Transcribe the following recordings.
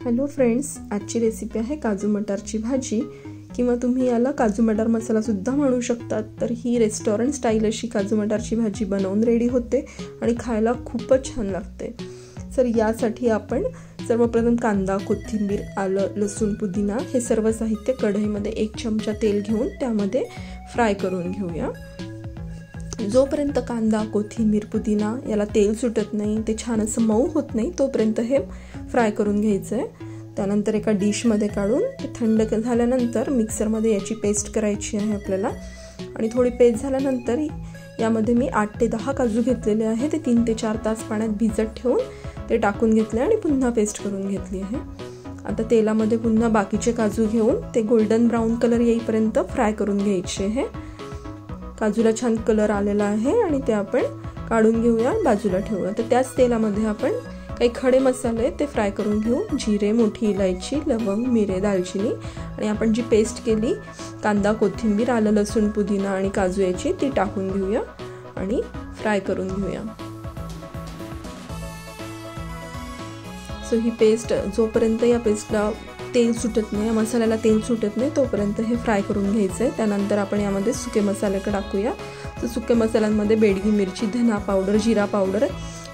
Hello friends, आजची recipe आहे काजू मटारची भाजी किंवा तुम्ही याला काजू मटार मसाला सुद्धा म्हणू शकतात। तर ही रेस्टॉरंट स्टाईल अशी काजू मटारची भाजी बनवून रेडी होते आणि खायला खूपच छान लागते। तर यासाठी आपण सर्वप्रथम कांदा, कोथिंबीर, आलं, लसूण, पुदिना हे सर्व साहित्य कढईमध्ये 1 चमचा तेल घेऊन त्यामध्ये फ्राय करून घेऊया। जोपर्यंत कांदा, कोथिंबीर, पुदिना याला तेल सुटत नाही, ते छान असं मऊ होत नाही, तोपर्यंत हे फ्राय करून घ्यायचं आहे। त्यानंतर एका डिशमध्ये काढून ते थंड झाल्यानंतर मिक्सरमध्ये याची पेस्ट करायची आहे आपल्याला। आणि थोडी पेस्ट झाल्यानंतर यामध्ये मी 8 ते 10 काजू घेतलेले आहे, ते 3 ते 4 तास पाण्यात भिजत ठेवून ते टाकून घेतले आणि पुन्हा पेस्ट करून घेतली आहे। आता तेलामध्ये पुन्हा बाकीचे काजू घेऊन ते गोल्डन ब्राऊन कलर येईपर्यंत फ्राय करून घ्यायचे आहे। काजूला छान कलर आलेला आहे आणि ते आपण काढून घेऊया, बाजूला ठेवूया। तर त्याच तेलामध्ये आपण काही खडे मसाले ते फ्राय करून घेऊ। जिरे, मोठी इलायची, लवंग, मिरे, दालचिनी आणि आपण जी पेस्ट केली कांदा, कोथिंबीर, आलं, लसूण, पुदिना आणि काजू याची ती टाकून घेऊया आणि फ्राय करून घेऊया। सो ही पेस्ट जोपर्यंत या पेस्टला तेल सुटत नाही, या मसाल्याला तेल सुटत नाही, तोपर्यंत हे फ्राय करून घ्यायचं आहे। त्यानंतर आपण यामध्ये सुके मसाले टाकूया। तर सुके मसाल्यांमध्ये बेडगी मिरची, धना पावडर, जिरा पावडर,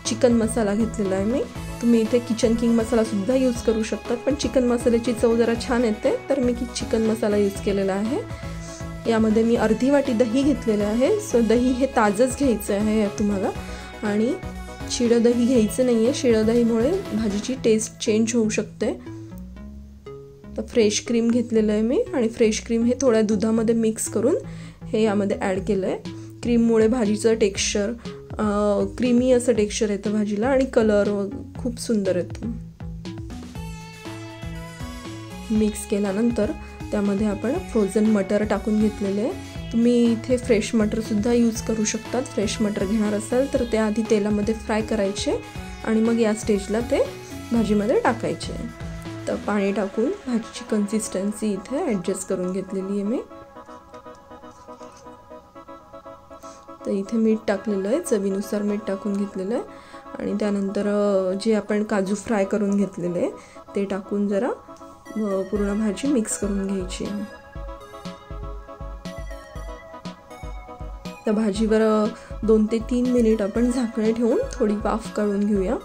चिकन मसाला घेतलेला आहे मी। तुम्ही इथे किचन किंग मसाला सुद्धा यूज करू शकतात, पण चिकन मसाल्याची चव जरा छान येते, तर मी चिकन मसाला यूज केलेला आहे। यामध्ये मी अर्धी वाटी दही घेतलेलं आहे। सो दही हे ताजंच घ्यायचं आहे तुम्हाला, आणि शिळं दही घ्यायचं नाही आहे, शिळं दहीमुळे भाजीची टेस्ट चेंज होऊ शकते। तर फ्रेश क्रीम घेतलेलं आहे मी, आणि फ्रेश क्रीम हे थोड्या दुधामध्ये मिक्स करून हे यामध्ये ॲड केलं आहे। क्रीममुळे भाजीचं टेक्स्चर क्रीमी असं टेक्स्चर येतं भाजीला आणि कलर खूप सुंदर येतो। मिक्स केल्यानंतर त्यामध्ये आपण फ्रोझन मटर टाकून घेतलेले आहे। तुम्ही इथे फ्रेश मटर सुद्धा यूज करू शकतात। फ्रेश मटर घेणार असाल तर ते आधी तेलामध्ये फ्राय करायचे आणि मग या स्टेजला ते भाजीमध्ये टाकायचे। तर पाणी टाकून भाजीची कन्सिस्टन्सी इथे ॲडजस्ट करून घेतलेली आहे मी। तर इथे मीठ टाकलेलं आहे, चवीनुसार मीठ टाकून घेतलेलं आहे। आणि त्यानंतर जे आपण काजू फ्राय करून घेतलेले आहे ते टाकून जरा पूर्ण भाजी मिक्स करून घ्यायची आहे। त्या भाजीवर 2 ते 3 मिनिट आपण झाकणे ठेवून थोडी वाफ काढून घेऊया।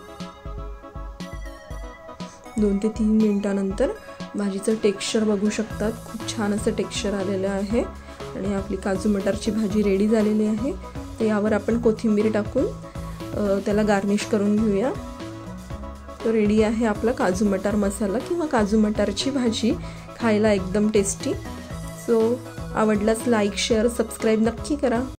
2 ते 3 मिनिटानंतर भाजीचं टेक्स्चर बघू शकतात, खूप छान असं टेक्स्चर आलेलं आहे आणि आपली काजू मटारची भाजी रेडी झालेली आहे। तर यावर आपण कोथिंबीर टाकून त्याला गार्निश करून घेऊया। तर रेडी आहे आपला काजू मटार मसाला किंवा काजू मटारची भाजी, खायला एकदम टेस्टी। सो आवडल्यास लाईक, शेअर, सबस्क्राईब नक्की करा।